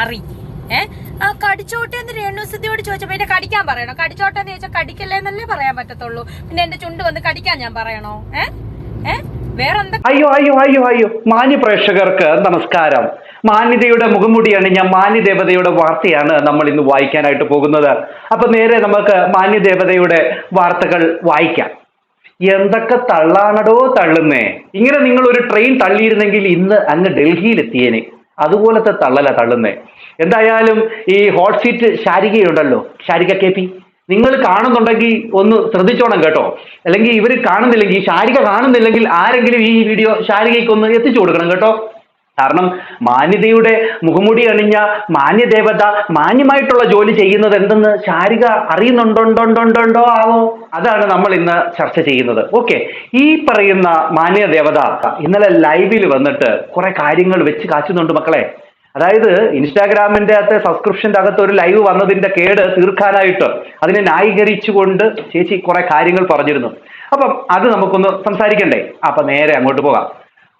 നാറി. ആ കടിച്ചോട്ടെ എന്ന് രേണുസുതിയോട് ചോദിച്ചപ്പോ എന്നെ കടിക്കാൻ പറയണോ? കടിച്ചോട്ടെ എന്ന് ചോദിച്ചാൽ കടിക്കല്ലേ എന്നല്ലേ പറയാൻ പറ്റത്തുള്ളൂ. പിന്നെ എന്റെ ചുണ്ട് വന്ന് കടിക്കാൻ ഞാൻ പറയണോ? വേറെന്താ? അയ്യോ അയ്യോ അയ്യോ അയ്യോ മാന്യ പ്രേക്ഷകർക്ക് നമസ്കാരം. മാന്യതയുടെ മുഖംമൂടി അണിഞ്ഞ മാന്യദേവതയുടെ വാർത്തയാണ് നമ്മൾ ഇന്ന് വായിക്കാനായിട്ട് പോകുന്നത്. അപ്പൊ നേരെ നമുക്ക് മാന്യദേവതയുടെ വാർത്തകൾ വായിക്കാം. എന്തൊക്കെ തള്ളാണടോ തള്ളുന്നേ. ഇങ്ങനെ നിങ്ങൾ ഒരു ട്രെയിൻ തള്ളിയിരുന്നെങ്കിൽ ഇന്ന് അങ്ങ് ഡൽഹിയിലെത്തിയേനെ. അതുപോലത്തെ തള്ളല തള്ളുന്നേ. എന്തായാലും ഈ ഹോട്ട് സീറ്റ് ശാരികയുണ്ടല്ലോ, ശാരിക കെ പി, നിങ്ങൾ കാണുന്നുണ്ടെങ്കിൽ ഒന്ന് ശ്രദ്ധിച്ചോണം കേട്ടോ. അല്ലെങ്കിൽ ഇവർ കാണുന്നില്ലെങ്കിൽ, ശാരിക കാണുന്നില്ലെങ്കിൽ ആരെങ്കിലും ഈ വീഡിയോ ശാരികയ്ക്ക് ഒന്ന് എത്തിച്ചു കൊടുക്കണം കേട്ടോ. കാരണം മാന്യതയുടെ മുഖംമൂടി അണിഞ്ഞ മാന്യദേവത മാന്യമായിട്ടുള്ള ജോലി ചെയ്യുന്നത് എന്തെന്ന് ശാരിക അറിയുന്നുണ്ടോ ആവോ? അതാണ് നമ്മൾ ഇന്ന് ചർച്ച ചെയ്യുന്നത്. ഓക്കെ, ഈ പറയുന്ന മാന്യദേവത ഇന്നലെ ലൈവിൽ വന്നിട്ട് കുറെ കാര്യങ്ങൾ വെച്ച് കാച്ചുന്നുണ്ട് മക്കളെ. അതായത് ഇൻസ്റ്റാഗ്രാമിന്റെ അകത്തെ സബ്സ്ക്രിപ്ഷന്റെ അകത്ത് ഒരു ലൈവ് വന്നതിന്റെ കേട് തീർക്കാനായിട്ട് അതിനെ ന്യായീകരിച്ചുകൊണ്ട് ചേച്ചി കുറെ കാര്യങ്ങൾ പറഞ്ഞിരുന്നു. അപ്പം അത് നമുക്കൊന്ന് സംസാരിക്കണ്ടേ? അപ്പൊ നേരെ അങ്ങോട്ട് പോകാം.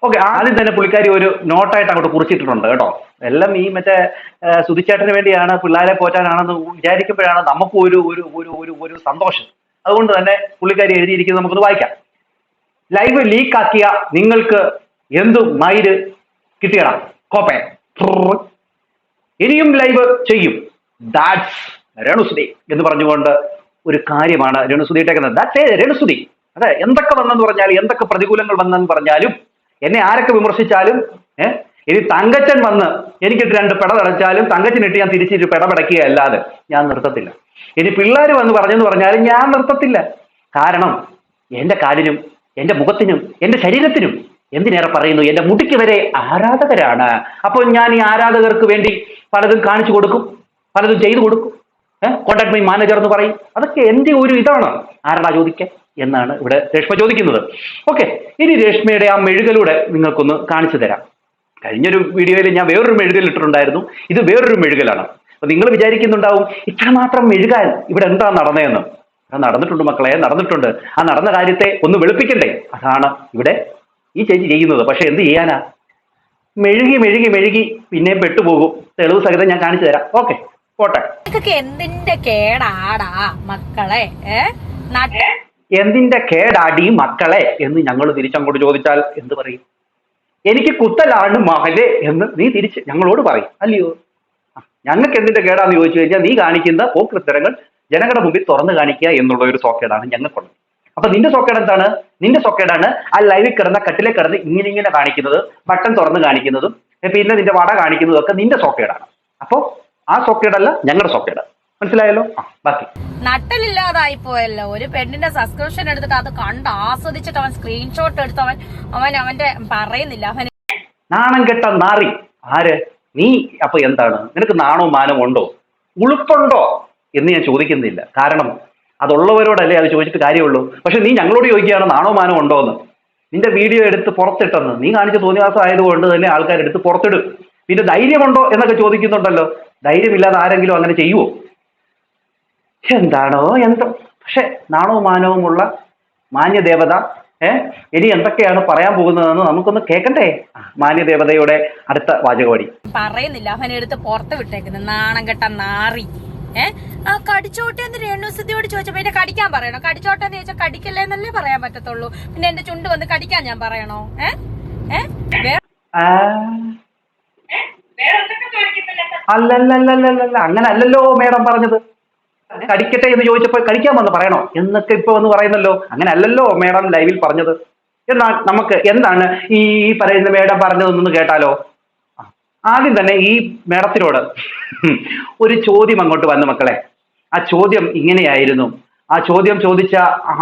ഓക്കെ, ആദ്യം തന്നെ പുള്ളിക്കാരി ഒരു നോട്ടായിട്ട് അങ്ങോട്ട് കുറിച്ചിട്ടിട്ടുണ്ട് കേട്ടോ. എല്ലാം ഈ മറ്റേ സുധിച്ചേട്ടന് വേണ്ടിയാണ്, പിള്ളേരെ പോറ്റാനാണെന്ന് വിചാരിക്കുമ്പോഴാണ് നമുക്ക് ഒരു ഒരു ഒരു ഒരു ഒരു സന്തോഷം. അതുകൊണ്ട് തന്നെ പുള്ളിക്കാരി എഴുതിയിരിക്കുന്നത് നമുക്കൊന്ന് വായിക്കാം. ലൈവ് ലീക്കാക്കിയ നിങ്ങൾക്ക് എന്തു മയിര് കിട്ടിയണം കോപ്പേ, ഇനിയും ലൈവ് ചെയ്യും, ദാറ്റ്സ് രേണുസുതി എന്ന് പറഞ്ഞുകൊണ്ട് ഒരു കാര്യമാണ് രേണുസുതി ഇട്ടേക്കുന്നത്. ദാറ്റ്സ് രേണുസുതി. അതെ, എന്തൊക്കെ വന്നെന്ന് പറഞ്ഞാലും, എന്തൊക്കെ പ്രതികൂലങ്ങൾ വന്നെന്ന് പറഞ്ഞാലും, എന്നെ ആരൊക്കെ വിമർശിച്ചാലും, ഇനി തങ്കച്ചൻ വന്ന് എനിക്കിട്ട് രണ്ട് പെട തടച്ചാലും തങ്കച്ചനിട്ട് ഞാൻ തിരിച്ചിട്ട് പെടപടക്കുകയല്ലാതെ ഞാൻ നിർത്തത്തില്ല. ഇനി പിള്ളേർ വന്ന് പറഞ്ഞെന്ന് പറഞ്ഞാലും ഞാൻ നിർത്തത്തില്ല. കാരണം എൻ്റെ കാലിനും എൻ്റെ മുഖത്തിനും എൻ്റെ ശരീരത്തിനും, എന്തിനേറെ പറയുന്നു, എൻ്റെ മുടിക്ക് വരെ ആരാധകരാണ്. അപ്പോൾ ഞാൻ ഈ ആരാധകർക്ക് വേണ്ടി പലതും കാണിച്ചു കൊടുക്കും, പലതും ചെയ്തു കൊടുക്കും. കോണ്ടാക്ട് മൈ മാനേജർ എന്ന് പറയും. അതൊക്കെ എൻ്റെ ഒരു ഇതാണ്. ആരടാ ചോദിക്കാൻ എന്നാണ് ഇവിടെ രേഷ്മ ചോദിക്കുന്നത്. ഓക്കെ, ഇനി രേഷ്മയുടെ ആ മെഴുകലൂടെ നിങ്ങൾക്കൊന്ന് കാണിച്ചു തരാം. കഴിഞ്ഞൊരു വീഡിയോയിൽ ഞാൻ വേറൊരു മെഴുകൽ ഇട്ടിട്ടുണ്ടായിരുന്നു. ഇത് വേറൊരു മെഴുകലാണ്. അപ്പൊ നിങ്ങൾ വിചാരിക്കുന്നുണ്ടാവും ഇത്രമാത്രം മെഴുകാൻ ഇവിടെ എന്താ നടന്നതെന്ന്. നടന്നിട്ടുണ്ട് മക്കളെ, നടന്നിട്ടുണ്ട്. ആ നടന്ന കാര്യത്തെ ഒന്ന് വെളുപ്പിക്കണ്ടേ? അതാണ് ഇവിടെ ഈ ചേച്ചി ചെയ്യുന്നത്. പക്ഷെ എന്ത് ചെയ്യാനാ, മെഴുകി മെഴുകി മെഴുകി പിന്നെയും പെട്ടുപോകും. തെളിവ് സഹിതം ഞാൻ കാണിച്ചു തരാം. ഓക്കെ, പോട്ടെ. എന്തിന്റെ കേടാടാ മക്കളെ, എന്തിന്റെ കേടാടി മക്കളെ എന്ന് ഞങ്ങൾ തിരിച്ചങ്ങോട്ട് ചോദിച്ചാൽ എന്ത് പറയും? എനിക്ക് കുത്തലാണ് മകളെ എന്ന് നീ തിരിച്ച് ഞങ്ങളോട് പറയും, അല്ലയോ? ഞങ്ങൾക്ക് എന്തിന്റെ കേടാന്ന് ചോദിച്ചു കഴിഞ്ഞാൽ നീ കാണിക്കുന്ന പോക്കൃത്തരങ്ങൾ ജനങ്ങളുടെ മുമ്പിൽ തുറന്നു കാണിക്കുക എന്നുള്ള ഒരു സോക്കേടാണ് ഞങ്ങൾക്കുള്ളത്. അപ്പൊ നിന്റെ സോക്കേട് എന്താണ്? നിന്റെ സോക്കേടാണ് ആ ലൈവിൽ കിടന്ന കട്ടിലെ കിടന്ന് ഇങ്ങനെ കാണിക്കുന്നത്, ബട്ടൺ തുറന്ന് കാണിക്കുന്നതും പിന്നെ നിന്റെ വട കാണിക്കുന്നതും ഒക്കെ നിന്റെ സോക്കേടാണ്. അപ്പോ ആ സോക്കേടല്ല ഞങ്ങളുടെ സോക്കേട്. മനസ്സിലായല്ലോ? ബാക്കി നട്ടലില്ലാതായി പോയല്ലോ. ഒരു പെണ്ണിന്റെ സബ്സ്ക്രിപ്ഷൻ എടുത്തിട്ട് അത് കണ്ട് ആസ്വദിച്ചിട്ട് അവൻ സ്ക്രീൻഷോട്ട് എടുത്ത് അവന്റെ പറയുന്നില്ല. അവൻ നാണം കെട്ട നാറി. ആര് നീ? അപ്പൊ എന്താണ് നിനക്ക് നാണവും മാനവും ഉണ്ടോ, ഉളുപ്പുണ്ടോ എന്ന് ഞാൻ ചോദിക്കുന്നില്ല. കാരണം അതുള്ളവരോടല്ലേ അത് ചോദിച്ചിട്ട് കാര്യമുള്ളൂ. പക്ഷെ നീ ഞങ്ങളോട് ചോദിക്കുകയാണ് നാണോ മാനോ ഉണ്ടോ എന്ന്. നിന്റെ വീഡിയോ എടുത്ത് പുറത്തിട്ടെന്ന് നീ കാണിച്ച തോന്നിവാസം ആയതുകൊണ്ട് തന്നെ ആൾക്കാരെടുത്ത് പുറത്തിടും. പിന്നെ ധൈര്യമുണ്ടോ എന്നൊക്കെ ചോദിക്കുന്നുണ്ടല്ലോ. ധൈര്യമില്ലാതെ ആരെങ്കിലും അങ്ങനെ ചെയ്യുവോ? എന്താണോ എന്തോ. പക്ഷെ നാണവും മാനവുമുള്ള മാന്യദേവത ഇനി എന്തൊക്കെയാണ് പറയാൻ പോകുന്നതെന്ന് നമുക്കൊന്ന് കേൾക്കണ്ടേ? മാന്യദേവതയുടെ അടുത്ത വാചകവാടി പറയുന്നില്ല. അവനെടുത്ത് പുറത്ത് വിട്ടേക്കുന്നത് നാണം കെട്ട നാറി. ആ കടിച്ചോട്ടെ എന്ന് രേണുസുതിയോട് ചോദിച്ചപ്പോ എന്നെ കടിക്കാൻ പറയണോ? കടിച്ചോട്ടെ എന്ന് ചോദിച്ചാൽ കടിക്കല്ലേ എന്നല്ലേ പറയാൻ പറ്റത്തുള്ളൂ. പിന്നെ എന്റെ ചുണ്ട് വന്ന് കടിക്കാൻ ഞാൻ പറയണോ? അല്ലല്ലല്ലല്ല, അങ്ങനെ അല്ലല്ലോ മേഡം പറഞ്ഞത്. കടിക്കട്ടെ എന്ന് ചോദിച്ചപ്പോ കടിക്കാൻ വന്ന് പറയണോ എന്നൊക്കെ ഇപ്പൊ വന്ന് പറയുന്നല്ലോ. അങ്ങനെ അല്ലല്ലോ മേഡം ലൈവിൽ പറഞ്ഞത്. എന്നാൽ നമുക്ക് എന്താണ് ഈ പറയുന്ന മേഡം പറഞ്ഞതെന്നൊന്ന് കേട്ടാലോ? ആദ്യം തന്നെ ഈ മേഡത്തിനോട് ഒരു ചോദ്യം അങ്ങോട്ട് വന്നു മക്കളെ. ആ ചോദ്യം ഇങ്ങനെയായിരുന്നു. ആ ചോദ്യം ചോദിച്ച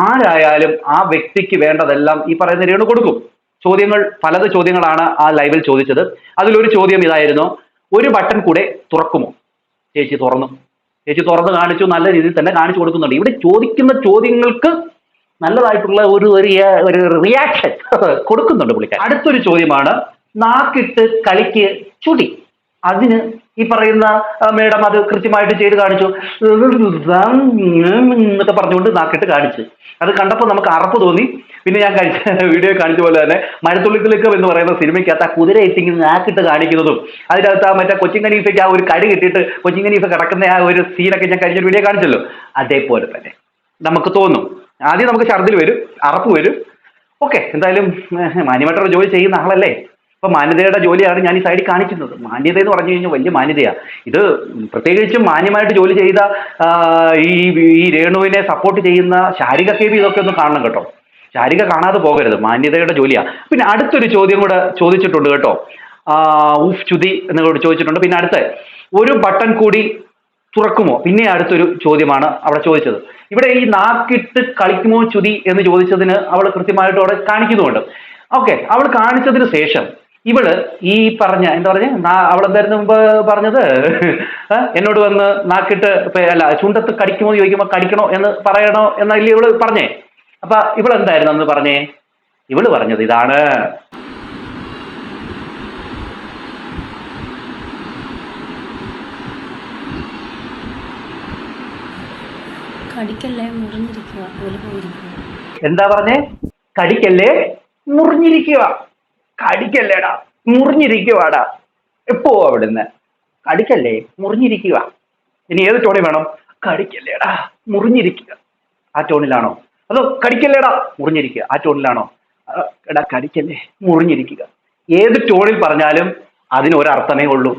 ആരായാലും ആ വ്യക്തിക്ക് വേണ്ടതെല്ലാം ഈ പറയുന്ന രേണു കൊടുക്കും. പലത് ചോദ്യങ്ങളാണ് ആ ലൈവിൽ ചോദിച്ചത്. അതിലൊരു ചോദ്യം ഇതായിരുന്നു, ഒരു ബട്ടൺ കൂടെ തുറക്കുമോ? ചേച്ചി തുറന്നു കാണിച്ചു. നല്ല രീതിയിൽ തന്നെ കാണിച്ചു കൊടുക്കുന്നുണ്ട്. ഇവിടെ ചോദിക്കുന്ന ചോദ്യങ്ങൾക്ക് നല്ലതായിട്ടുള്ള ഒരു റിയാക്ഷൻ കൊടുക്കുന്നുണ്ട് പുള്ളിക്കാരൻ. അടുത്തൊരു ചോദ്യമാണ്, നാക്കിട്ട് കളിക്ക് ചുടി, അതിന് ഈ പറയുന്ന മേഡം അത് കൃത്യമായിട്ട് ചെയ്ത് കാണിച്ചു എന്നൊക്കെ പറഞ്ഞുകൊണ്ട് നാക്കിട്ട് കാണിച്ചു. അത് കണ്ടപ്പോൾ നമുക്ക് അറപ്പ് തോന്നി. പിന്നെ ഞാൻ കഴിച്ച വീഡിയോ കാണിച്ച പോലെ തന്നെ മഴത്തുള്ളിക്കലൊക്കെ എന്ന് പറയുന്ന സിനിമയ്ക്കകത്ത് ആ കുതിര എത്തിക്കുന്ന നാക്കിട്ട് കാണിക്കുന്നതും അതിനകത്ത് ആ മറ്റേ കൊച്ചിൻ ഖനീഫയ്ക്ക് ആ ഒരു കടി കിട്ടിയിട്ട് കൊച്ചിൻ ഖനീഫ കിടക്കുന്ന ആ ഒരു സീനൊക്കെ ഞാൻ കഴിഞ്ഞ വീഡിയോ കാണിച്ചല്ലോ, അതേപോലെ തന്നെ നമുക്ക് തോന്നും. ആദ്യം നമുക്ക് ഛർദിൽ വരും, അറപ്പ് വരും. ഓക്കെ, എന്തായാലും മാന്യമായിട്ടുള്ള ജോലി ചെയ്യുന്ന ആളല്ലേ. അപ്പൊ മാന്യതയുടെ ജോലിയാണ് ഞാൻ ഈ സൈഡിൽ കാണിക്കുന്നത്. മാന്യത എന്ന് പറഞ്ഞു കഴിഞ്ഞാൽ വലിയ മാന്യതയാണ് ഇത്. പ്രത്യേകിച്ചും മാന്യമായിട്ട് ജോലി ചെയ്ത ഈ രേണുവിനെ സപ്പോർട്ട് ചെയ്യുന്ന ശാരിക കെ ബി ഇതൊക്കെ ഒന്ന് കാണണം കേട്ടോ. ശാരിക കാണാതെ പോകരുത്, മാന്യതയുടെ ജോലിയാണ്. പിന്നെ അടുത്തൊരു ചോദ്യം കൂടെ ചോദിച്ചിട്ടുണ്ട് കേട്ടോ. ഊഫ് ചുതി എന്നോട് ചോദിച്ചിട്ടുണ്ട്. പിന്നെ അടുത്ത ഒരു ബട്ടൺ കൂടി തുറക്കുമോ, പിന്നെ അടുത്തൊരു ചോദ്യമാണ് അവിടെ ചോദിച്ചത്. ഇവിടെ ഈ നാക്കിട്ട് കളിക്കുമോ ചുതി എന്ന് ചോദിച്ചതിന് അവൾ കൃത്യമായിട്ട് അവിടെ കാണിക്കുന്നുണ്ട്. ഓക്കെ, അവൾ കാണിച്ചതിന് ശേഷം ഇവള് ഈ പറഞ്ഞ എന്താ പറഞ്ഞ അവളെന്തായിരുന്നു മുമ്പ് പറഞ്ഞത്, എന്നോട് വന്ന് നാക്കിട്ട് അല്ല ചുണ്ടത്ത് കടിക്കുമോ എന്ന് ചോദിക്കുമ്പോൾ കടിക്കണോ എന്ന് പറയണോ എന്നല്ലേ ഇവള് പറഞ്ഞേ. അപ്പൊ ഇവളെന്തായിരുന്നു അന്ന് പറഞ്ഞേ? ഇവള് പറഞ്ഞത് ഇതാണ്: കടിക്കല്ലേ മുറിഞ്ഞിരിക്കുക, എന്താ പറഞ്ഞേ? കടിക്കല്ലേ മുറിഞ്ഞിരിക്കുക. കടിക്കല്ലേടാ മുറിഞ്ഞിരിക്കുവാടാ. എപ്പോ അവിടുന്ന് കടിക്കല്ലേ മുറിഞ്ഞിരിക്കുക. ഇനി ഏത് ടോണിൽ വേണം? കടിക്കല്ലേടാ മുറിഞ്ഞിരിക്കുക, ആ ടോണിലാണോ? അതോ കടിക്കല്ലേടാ മുറിഞ്ഞിരിക്കുക, ആ ടോണിലാണോ? എടാ കടിക്കല്ലേ മുറിഞ്ഞിരിക്കുക. ഏത് ടോണിൽ പറഞ്ഞാലും അതിന് ഒരർത്ഥമേ ഉള്ളൂ.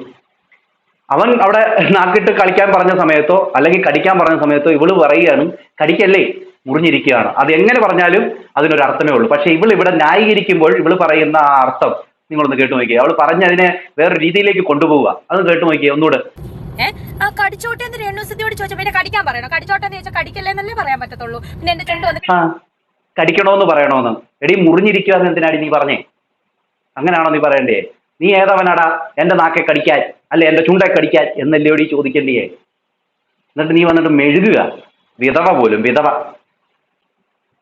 അവൻ അവിടെ നാക്കിട്ട് കളിക്കാൻ പറഞ്ഞ സമയത്തോ അല്ലെങ്കിൽ കടിക്കാൻ പറഞ്ഞ സമയത്തോ ഇവള് പറയുകയാണ് കടിക്കല്ലേ മുറിഞ്ഞിരിക്കുകയാണ്. അത് എങ്ങനെ പറഞ്ഞാലും അതിനൊരു അർത്ഥമേ ഉള്ളൂ. പക്ഷെ ഇവിടെ ന്യായീകരിക്കുമ്പോൾ ഇവള് പറയുന്ന ആ അർത്ഥം നിങ്ങളൊന്ന് കേട്ടു നോക്കിയേ. അവൾ പറഞ്ഞതിനെ വേറെ രീതിയിലേക്ക് കൊണ്ടുപോവുക. അത് കേട്ടു നോക്കിയേ ഒന്നുകൂടെ. കടിച്ചോട്ടെ എന്ന് രേണുസുതിയോട് ചോദിച്ചാൽ പിന്നെ കടിക്കാൻ പറയണോ? കടിച്ചോട്ടെ എന്ന് ചോദിച്ചാൽ കടിക്കല്ലേ എന്നല്ലേ പറയാൻ പറ്റത്തുള്ളൂ. പിന്നെ എന്റെ ചുണ്ട് വന്ന് കടിക്കണോന്ന് പറയണോന്ന്. എടി മുറിഞ്ഞിരിക്കുക എന്ന് എന്തിനാടി നീ പറഞ്ഞേ? അങ്ങനെയാണോ നീ പറയണ്ടേ? നീ ഏതവനാടാ എന്റെ നാക്കെ കടിക്കാൻ അല്ലെ എന്റെ ചുണ്ടെ കടിക്കാൻ എന്നല്ലേടി ചോദിക്കേണ്ടിയേ? എന്നിട്ട് നീ വന്നിട്ട് മെഴുകുക. വിധവ പോലും വിധവ.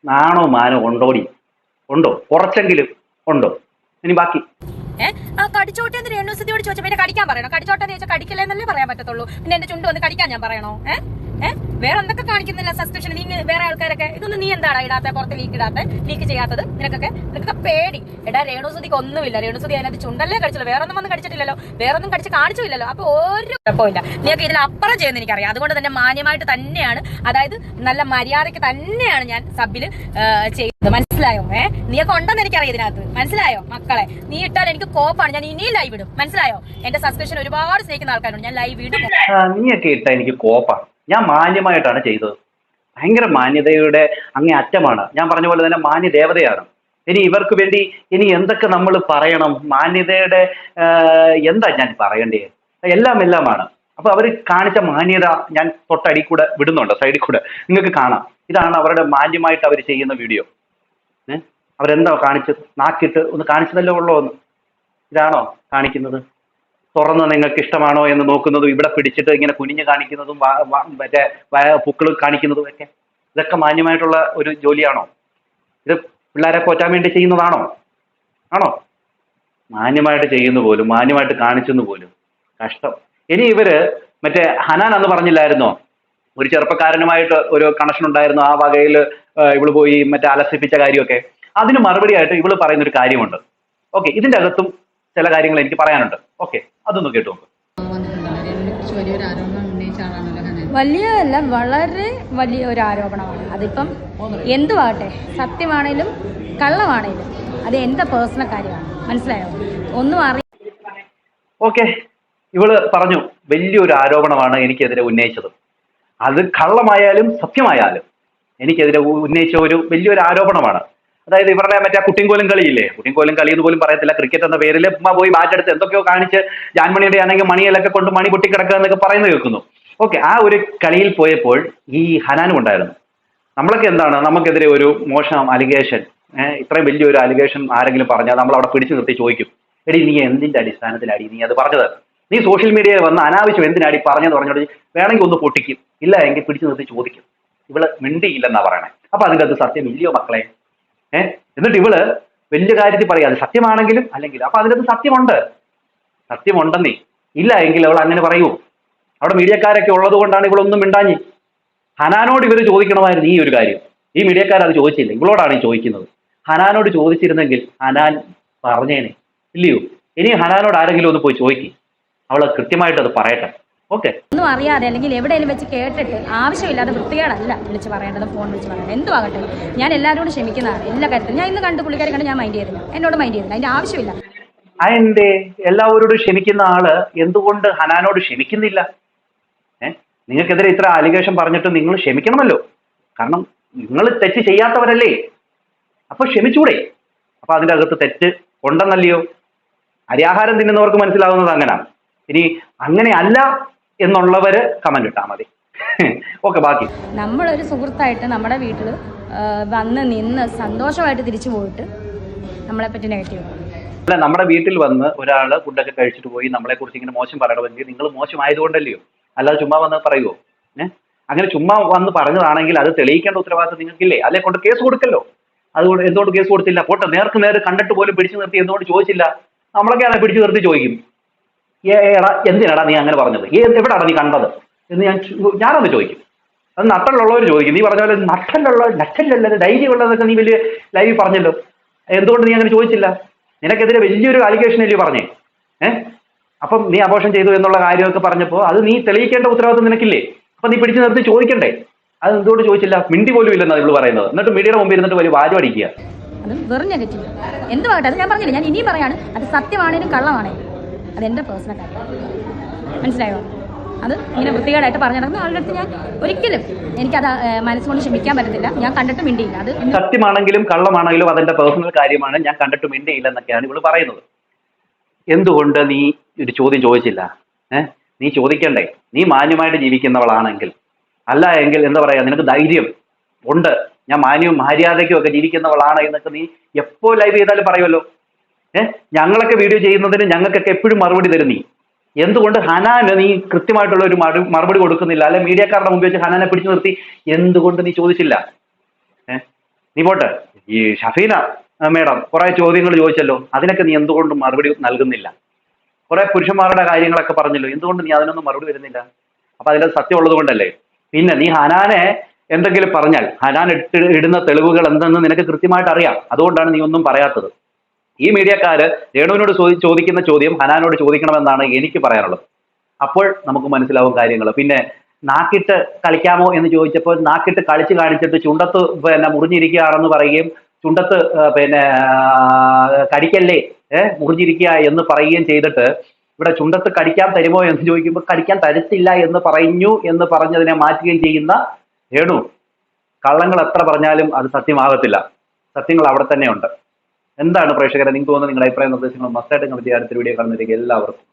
നാണോ മാനോ ഉണ്ടോടി? ഉണ്ടോ? കുറച്ചെങ്കിലും ഉണ്ടോ? ഇനി ബാക്കി കടിച്ചോട്ടെ എന്ന് രേണുസുതിയോട് ചോദിച്ചാൽ പിന്നെ കടിക്കാൻ പറയണോ? കടിച്ചോട്ടെ എന്ന് ചോദിച്ചാൽ കടിക്കല്ലേ എന്നല്ലേ പറയാൻ പറ്റത്തുള്ളൂ. പിന്നെ എന്റെ ചുണ്ട് വന്ന് കടിക്കാൻ ഞാൻ പറയണോ? വേറെ എന്തൊക്കെ കാണിക്കുന്നില്ല സബ്സ്ക്രിപ്ഷൻ. നീ വേറെ ആൾക്കാരൊക്കെ ഇതൊന്നും നീ എന്താണ് ഇടാത്ത, പുറത്ത് ലീക്ക് ചെയ്യാത്തത്? നിനക്കൊക്കെ പേടി. എടാ രേണുസുതിക്ക് ഒന്നുമില്ല. രേണുസുതി അതിനകത്ത് ചുണ്ടല്ലേ കടിച്ചല്ലോ, വേറെ ഒന്നും വന്ന് കടിച്ചിട്ടില്ലല്ലോ, വേറെ ഒന്നും കടിച്ച് കാണിച്ചില്ലല്ലോ. അപ്പൊ ഒരു കുഴപ്പമില്ല. നീക്ക് ഇതിനപ്പുറം ചെയ്യുന്ന എനിക്കറിയാം. അതുകൊണ്ട് തന്നെ മാന്യമായിട്ട് തന്നെയാണ്, അതായത് നല്ല മര്യാദയ്ക്ക് തന്നെയാണ് ഞാൻ സബില് ചെയ്യുന്നത്. മനസ്സിലായോ? നീയൊക്കെ ഉണ്ടെന്ന് എനിക്കറിയാം ഇതിനകത്ത്. മനസ്സിലായോ മക്കളെ? നീ ഇട്ടാൽ എനിക്ക് കോപ്പാണ്. ഞാൻ ഇനിയും ലൈവ് ഇടും. മനസ്സിലായോ? എന്റെ സബ്സ്ക്രിപ്ഷൻ ഒരുപാട് സ്നേഹിക്കുന്ന ആൾക്കാരുണ്ട്. ഞാൻ ലൈവ് ഇടും. നീയൊക്കെ ഇട്ടാ എനിക്ക് കോപ്പാണ്. ഞാൻ മാന്യമായിട്ടാണ് ചെയ്തത്. ഭയങ്കര മാന്യതയുടെ അങ്ങേ അറ്റമാണ്. ഞാൻ പറഞ്ഞ പോലെ തന്നെ മാന്യദേവതയാണ്. ഇനി ഇവർക്ക് വേണ്ടി ഇനി എന്തൊക്കെ നമ്മൾ പറയണം? മാന്യതയുടെ എന്താ ഞാൻ പറയണ്ടേ? എല്ലാമാണ്. അപ്പൊ അവർ കാണിച്ച മാന്യത ഞാൻ തൊട്ടടി കൂടെ വിടുന്നുണ്ട്, സൈഡിൽ കൂടെ നിങ്ങൾക്ക് കാണാം. ഇതാണ് അവരുടെ മാന്യമായിട്ട് അവർ ചെയ്യുന്ന വീഡിയോ. അവരെന്താ കാണിച്ചത്? നാക്കിട്ട് ഒന്ന് കാണിച്ചതല്ലേ ഉള്ളൂ എന്ന്. ഇതാണോ കാണിക്കുന്നത്? തുറന്ന് നിങ്ങൾക്ക് ഇഷ്ടമാണോ എന്ന് നോക്കുന്നതും ഇവിടെ പിടിച്ചിട്ട് ഇങ്ങനെ കുനിഞ്ഞ് കാണിക്കുന്നതും മറ്റേ പൂക്കൾ കാണിക്കുന്നതും ഒക്കെ ഇതൊക്കെ മാന്യമായിട്ടുള്ള ഒരു ജോലിയാണോ? ഇത് പിള്ളേരെ പോറ്റാൻ വേണ്ടി ചെയ്യുന്നതാണോ? ആണോ? മാന്യമായിട്ട് ചെയ്യുന്നു പോലും, മാന്യമായിട്ട് കാണിച്ചെന്ന് പോലും. കഷ്ടം. ഇനി ഇവര് മറ്റേ ഹനാൻ അന്ന് പറഞ്ഞില്ലായിരുന്നോ ഒരു ചെറുപ്പക്കാരനുമായിട്ട് ഒരു കണക്ഷൻ ഉണ്ടായിരുന്നു, ആ വകയിൽ ഇവള് പോയി മറ്റേ അലസിപ്പിച്ച കാര്യമൊക്കെ. അതിന് മറുപടി ആയിട്ട് ഇവള് പറയുന്നൊരു കാര്യമുണ്ട്. ഓക്കെ, ഇതിന്റെ അകത്തും ചില കാര്യങ്ങൾ എനിക്ക് പറയാനുണ്ട്. ഓക്കെ, അതൊന്ന് കേട്ടു നോക്ക്. വലിയതല്ല, വളരെ വലിയ ഒരു ആരോപണമാണ്. അതിപ്പം എന്തുവാട്ടെ, സത്യമാണേലും കള്ളമാണേലും അത് എന്റെ പേഴ്സണൽ കാര്യമാണ്. മനസ്സിലായോ? ഒന്നും ഓക്കെ, ഇവള് പറഞ്ഞു വലിയൊരു ആരോപണമാണ് എനിക്കെതിരെ ഉന്നയിച്ചത്. അത് കള്ളമായാലും സത്യമായാലും എനിക്കെതിരെ ഉന്നയിച്ച ഒരു വലിയൊരു ആരോപണമാണ്. അതായത് ഇവരുടെ മറ്റേ കുട്ടിങ്കോലും കളിയില്ലേ, കുട്ടിങ്കോലും കളി എന്ന് പോലും പറയത്തില്ല, ക്രിക്കറ്റ് എന്ന പേരിൽ പോയി ബാറ്റെടുത്ത് എന്തൊക്കെയോ കാണിച്ച് ജാൻമണിയുടെ ആണെങ്കിൽ മണിയിലൊക്കെ കൊണ്ട് മണി പൊട്ടിക്കിടക്കുക എന്നൊക്കെ പറയുന്നത് കേൾക്കുന്നു. ഓക്കെ, ആ ഒരു കളിയിൽ പോയപ്പോൾ ഈ ഹനാനും ഉണ്ടായിരുന്നു. നമ്മളൊക്കെ എന്താണ്, നമുക്കെതിരെ ഒരു മോശം അലിഗേഷൻ, ഇത്രയും വലിയൊരു അലിഗേഷൻ ആരെങ്കിലും പറഞ്ഞാൽ നമ്മൾ അവിടെ പിടിച്ചു നിർത്തി ചോദിക്കും, എടി നീ എന്തിന്റെ അടിസ്ഥാനത്തിലാടി നീ അത് പറഞ്ഞത്? നീ സോഷ്യൽ മീഡിയയിൽ വന്ന് അനാവശ്യം എന്തിനാടി പറഞ്ഞെന്ന് പറഞ്ഞോട് വേണമെങ്കിൽ ഒന്ന് പൊട്ടിക്കും, ഇല്ല എങ്കിൽ പിടിച്ചു നിർത്തി ചോദിക്കും. ഇവള് മിണ്ടിയില്ലെന്നാ പറയണേ. അപ്പൊ അതിൻ്റെ അത് സത്യം ഇല്ലയോ മക്കളെ? എന്നിട്ട് ഇവള് വലിയ കാര്യത്തിൽ പറയാം അത് സത്യമാണെങ്കിലും അല്ലെങ്കിലും. അപ്പൊ അതിനകത്ത് സത്യമുണ്ടെന്നേ. ഇല്ല എങ്കിൽ അവൾ അങ്ങനെ പറയുമോ? അവിടെ മീഡിയക്കാരൊക്കെ ഉള്ളത് കൊണ്ടാണ് ഇവളൊന്നും മിണ്ടാഞ്ഞ്. ഹനാനോട് ഇവർ ചോദിക്കണമായിരുന്നു ഈ ഒരു കാര്യം. ഈ മീഡിയക്കാരത് ചോദിച്ചില്ല, ഇവളോടാണ് ഈ ചോദിക്കുന്നത്. ഹനാനോട് ചോദിച്ചിരുന്നെങ്കിൽ ഹനാൻ പറഞ്ഞേനെ, ഇല്ലയോ? ഇനി ഹനാനോട് ആരെങ്കിലും ഒന്ന് പോയി ചോദിക്കും, അവൾ കൃത്യമായിട്ട് അത് പറയട്ടെ. ഓക്കെ, ഒന്നും അറിയാതെ അല്ലെങ്കിൽ എവിടെയെങ്കിലും വെച്ച് കേട്ടിട്ട് ആവശ്യമില്ലാതെ വൃത്തികേടല്ല വിളിച്ച് പറയേണ്ടത്, ഫോൺ വിളിച്ച് പറയേണ്ടത്. എന്തും ആകട്ടെ, ഞാൻ എല്ലാവരോടും ക്ഷമിക്കുന്നതാണ് എല്ലാ കാര്യത്തിലും. ഞാൻ ഇന്ന് കണ്ട് പുള്ളിക്കാരെ കണ്ട് ഞാൻ മൈൻഡ് ചെയ്തില്ല, എന്നോട് മൈൻഡ് ചെയ്തില്ല, അതിന്റെ ആവശ്യമില്ല. അതെന്തേ എല്ലാവരോടും ക്ഷമിക്കുന്ന ആള് എന്തുകൊണ്ട് ഹനാനോട് ക്ഷമിക്കുന്നില്ല? നിങ്ങൾക്കെതിരെ ഇത്ര അലിഗേഷൻ പറഞ്ഞിട്ട് നിങ്ങൾ ക്ഷമിക്കണമല്ലോ. കാരണം നിങ്ങൾ തെറ്റ് ചെയ്യാത്തവരല്ലേ, അപ്പൊ ക്ഷമിച്ചൂടെ? അപ്പൊ അതിൻ്റെ അകത്ത് തെറ്റ് ഉണ്ടെന്നല്ലയോ? അരിയാഹാരം തിന്നുന്നവർക്ക് മനസ്സിലാവുന്നത് അങ്ങനെയാണ്. ഇനി അങ്ങനെ അല്ല എന്നുള്ളവര് കമന്റ് ഇട്ടാൽ മതി. ഓക്കെ, ബാക്കി നമ്മളൊരു സുഹൃത്തായിട്ട് നമ്മുടെ വീട്ടിൽ വന്ന് നിന്ന് സന്തോഷമായിട്ട് തിരിച്ചു പോയിട്ട് നമ്മളെപ്പറ്റി നെഗറ്റീവ്. അല്ല, നമ്മുടെ വീട്ടിൽ വന്ന് ഒരാൾ ഫുഡൊക്കെ കഴിച്ചിട്ട് പോയി നമ്മളെ കുറിച്ച് ഇങ്ങനെ മോശം പറയണമെങ്കിൽ നിങ്ങൾ മോശമായതുകൊണ്ടല്ലയോ, അല്ലാതെ ചുമ്മാ വന്ന് പറയുമോ? അങ്ങനെ ചുമ്മാ വന്ന് പറഞ്ഞതാണെങ്കിൽ അത് തെളിയിക്കേണ്ട ഉത്തരവാദിത്വം നിങ്ങൾക്കില്ലേ? അല്ലെ കൊണ്ട് കേസ് കൊടുക്കല്ലോ. അതുകൊണ്ട് എന്തുകൊണ്ട് കേസ് കൊടുത്തില്ല? പോട്ടെ, നേർക്ക് നേരെ കണ്ടിട്ട് പോലും പിടിച്ചു നിർത്തി എന്തുകൊണ്ട് ചോദിച്ചില്ല? നമ്മളൊക്കെ ആണ് പിടിച്ചു നിർത്തി ചോദിക്കും, എടാ എന്തിനാടാ നീ അങ്ങനെ പറഞ്ഞത്, എവിടെയാണ് നീ കണ്ടത് എന്ന് ഞാനൊന്ന് ചോദിക്കും. അത് നട്ടലുള്ളവർ ചോദിക്കും. നീ പറഞ്ഞ പോലെ നട്ടല്ലത് ധൈര്യമുള്ളതൊക്കെ നീ വലിയ ലൈവിൽ പറഞ്ഞല്ലോ, എന്തുകൊണ്ട് നീ അങ്ങനെ ചോദിച്ചില്ല? നിനക്കെതിരെ വലിയൊരു അലിഗേഷൻ അല്ലേ പറഞ്ഞേ? അപ്പം നീ അബോർഷൻ ചെയ്തു എന്നുള്ള കാര്യമൊക്കെ പറഞ്ഞപ്പോൾ അത് നീ തെളിയിക്കേണ്ട ഉത്തരവാദിത്വം നിനക്കില്ലേ? അപ്പം നീ പിടിച്ചു നിർത്തി ചോദിക്കണ്ടേ? അത് എന്തുകൊണ്ട് ചോദിച്ചില്ല? മിണ്ടി പോലും ഇല്ലെന്നാണ് ഇവള് പറയുന്നത്. എന്നിട്ട് മീഡിയയുടെ മുമ്പിൽ ഇരുന്നിട്ട് വലിയ വാചം അടിക്കുക. അത് വെറും നെഗറ്റീവ്. എന്തുമാകട്ടെ, അത് ഞാൻ പറഞ്ഞില്ല, ഞാൻ ഇനിയും പറയാണ്, അത് സത്യമാണേലും കള്ളമാണേലും അതെന്റെ പേഴ്സണൽ കാര്യം, മനസ്സിലായോ? അത് ഇങ്ങനെ വൃത്തികേടായിട്ട് പറഞ്ഞു നടക്കുന്ന ആളുടെ അടുത്ത് ഞാൻ ഒരിക്കലും എനിക്കത് മനസ്സുകൊണ്ട് ക്ഷമിക്കാൻ പറ്റത്തില്ല. ഞാൻ കണ്ടിട്ട് മിണ്ടിയില്ല. അത് സത്യമാണെങ്കിലും കള്ളമാണെങ്കിലും അതെന്റെ പേഴ്സണൽ കാര്യമാണ്, ഞാൻ കണ്ടിട്ട് മിണ്ടിയില്ല എന്നൊക്കെയാണ് ഇവള് പറയുന്നത്. എന്തുകൊണ്ട് നീ ഒരു ചോദ്യം ചോദിച്ചില്ല? നീ ചോദിക്കണ്ടേ? നീ മാന്യമായിട്ട് ജീവിക്കുന്നവളാണെങ്കിൽ, അല്ല എങ്കിൽ എന്താ പറയാ, നിനക്ക് ധൈര്യം ഉണ്ട്, ഞാൻ മാന്യവും മര്യാദയ്ക്കും ഒക്കെ ജീവിക്കുന്നവളാണ് എന്നൊക്കെ നീ എപ്പോ ലൈവ് ചെയ്താലും പറയുമല്ലോ. ഞങ്ങളൊക്കെ വീഡിയോ ചെയ്യുന്നതിന് ഞങ്ങൾക്കൊക്കെ എപ്പോഴും മറുപടി തരും നീ. എന്തുകൊണ്ട് ഹനാന് നീ കൃത്യമായിട്ടുള്ള ഒരു മറുപടി കൊടുക്കുന്നില്ല? അല്ലെ മീഡിയക്കാരുടെ മുമ്പിൽ വെച്ച് ഹനാനെ പിടിച്ചു നിർത്തി എന്തുകൊണ്ട് നീ ചോദിച്ചില്ല? നീ പോട്ടെ, ഈ ഷഫീന മേഡം കുറെ ചോദ്യങ്ങൾ ചോദിച്ചല്ലോ, അതിനൊക്കെ നീ എന്തുകൊണ്ട് മറുപടി നൽകുന്നില്ല? കുറെ പുരുഷന്മാരുടെ കാര്യങ്ങളൊക്കെ പറഞ്ഞല്ലോ, എന്തുകൊണ്ട് നീ അതിനൊന്നും മറുപടി വരുന്നില്ല? അപ്പൊ അതിന്റെ സത്യം ഉള്ളത് കൊണ്ടല്ലേ. പിന്നെ നീ ഹനാനെ എന്തെങ്കിലും പറഞ്ഞാൽ ഹനാൻ ഇടുന്ന തെളിവുകൾ എന്തെന്ന് നിനക്ക് കൃത്യമായിട്ട് അറിയാം, അതുകൊണ്ടാണ് നീ ഒന്നും പറയാത്തത്. ഈ മീഡിയക്കാര് രേണുവിനോട് ചോദിക്കുന്ന ചോദ്യം ഹനാനോട് ചോദിക്കണമെന്നാണ് എനിക്ക് പറയാനുള്ളത്. അപ്പോൾ നമുക്ക് മനസ്സിലാവും കാര്യങ്ങൾ. പിന്നെ നാക്കിട്ട് കളിക്കാമോ എന്ന് ചോദിച്ചപ്പോൾ നാക്കിട്ട് കളിച്ച് കാണിച്ചിട്ട് ചുണ്ടത്ത് മുറിഞ്ഞിരിക്കുകയാണെന്ന് പറയുകയും ചുണ്ടത്ത് കടിക്കല്ലേ മുറിഞ്ഞിരിക്കുക എന്ന് പറയുകയും ചെയ്തിട്ട് ഇവിടെ ചുണ്ടത്ത് കടിക്കാൻ തരുമോ എന്ന് ചോദിക്കുമ്പോൾ കടിക്കാൻ തരത്തില്ല എന്ന് പറഞ്ഞു എന്ന് പറഞ്ഞതിനെ മാറ്റുകയും ചെയ്യുന്ന രേണു, കള്ളങ്ങൾ എത്ര പറഞ്ഞാലും അത് സത്യമാകത്തില്ല. സത്യങ്ങൾ അവിടെ തന്നെ ഉണ്ട്. എന്താണ് പ്രേക്ഷകരെ നിങ്ങൾക്ക് തോന്നുന്നത്? നിങ്ങളുടെ അഭിപ്രായ നിർദ്ദേശങ്ങൾ മസ്റ്റായിട്ട് കമന്റ് ചെയ്യാൻ അടുത്തൊരു വീഡിയോ കാണുന്നതിലേക്ക് എല്ലാവർക്കും